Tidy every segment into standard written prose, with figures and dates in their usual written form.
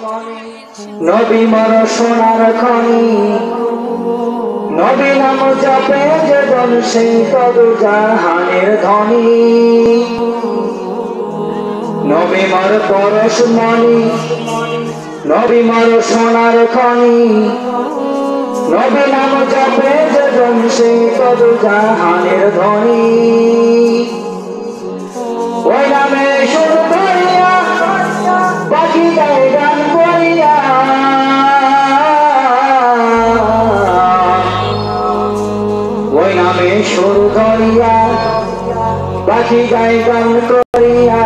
নবী মর সোনার খনি নবী নাম জপে যে বল সেই তদু জাহানের ধনী নবী মর পরশমণি নবী মর সোনার খনি নবী নাম জপে যে বল সেই তদু জাহানের ধনী ওই নামে সুর ধরিয়া পাখি গায়ে গান করিয়া ওই নামে সুর ধরিয়া পাখি গায়ে গান করিয়া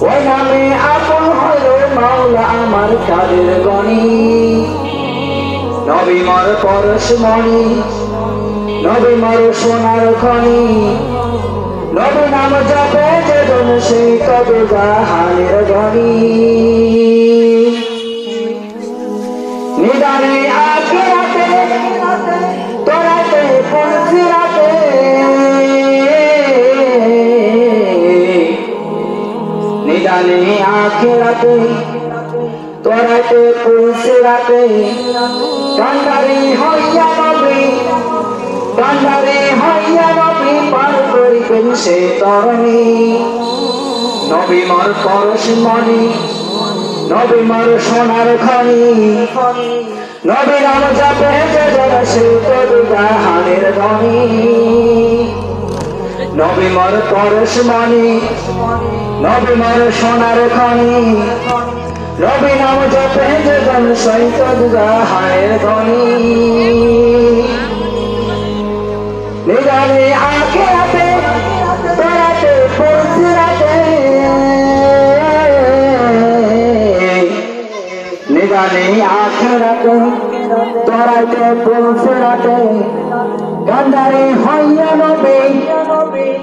ওই নামে আপন হলো মাওলা আমার কাদের গণি নবী মর পরশমণি নবী মর সোনার খনি নবী নাম জপে যে জন সেই তবে জাহানের ধনী নিদানে আখিরাতে তোরাতে পুলসিরাতে নিদানে আখিরাতে তোরাতে পুলসিরাতে কান্ডারি হইয়া নবী কান্ডারি হইয়া নবী পার করিবেন সে তরণী নবী মর পরশমণি নবী মর সোনার খনি নবী নাম জপে যে জন সে তদু জাহানের ধনী নবী মর পরশমণি নবী মর সোনার খনি নবী নাম জপে যে জন সে তদু জাহানের ধনী নিদানে আখিরাতে তোরাতে পুলসিরাতে নিদানে আখিরাতে তোরাতে পুলসিরাতে কান্ডারে হইয়া নবী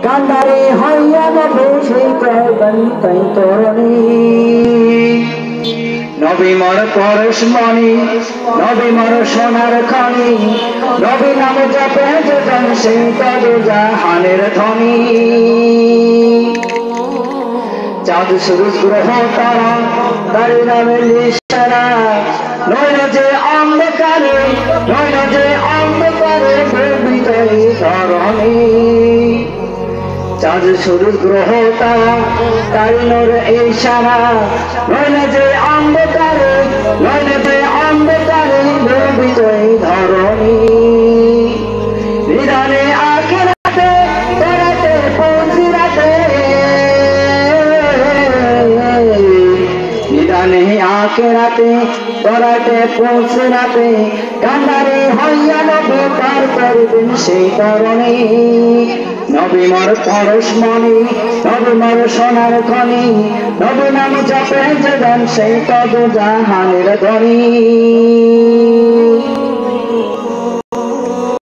কান্ডারে হইয়া নবী সেই প্রবন তাই তরণী নবী মর পরশমণি নবী মর সোনার খনি নবী নাম জপে যে জন সেই তদু জাহানের ধনী চাঁদ সূরজ গ্রহ তারা তার নামে নিশানা নইল যে অন্ধকারে নইল যে অন্ধকারে প্রভৃত এই ধরণী চাঁদ সূরজ গ্রহ তারা তার নূর ইশারা নইল যে অন্ধকারে নইল যে অন্ধকারে প্রভৃত এই ধরণী নিদানে আখিরাতে তোরাতে পুলসিরাতে নিদানে আখিরাতে তোরাতে পুলসিরাতে কান্ডারে হইয়া নবী পার করিবেন সেই তরণী নবী মর পরশমণি নবী মর সোনার খনি নবী নাম জপে যে জন সেই তদু জাহানের ধনী।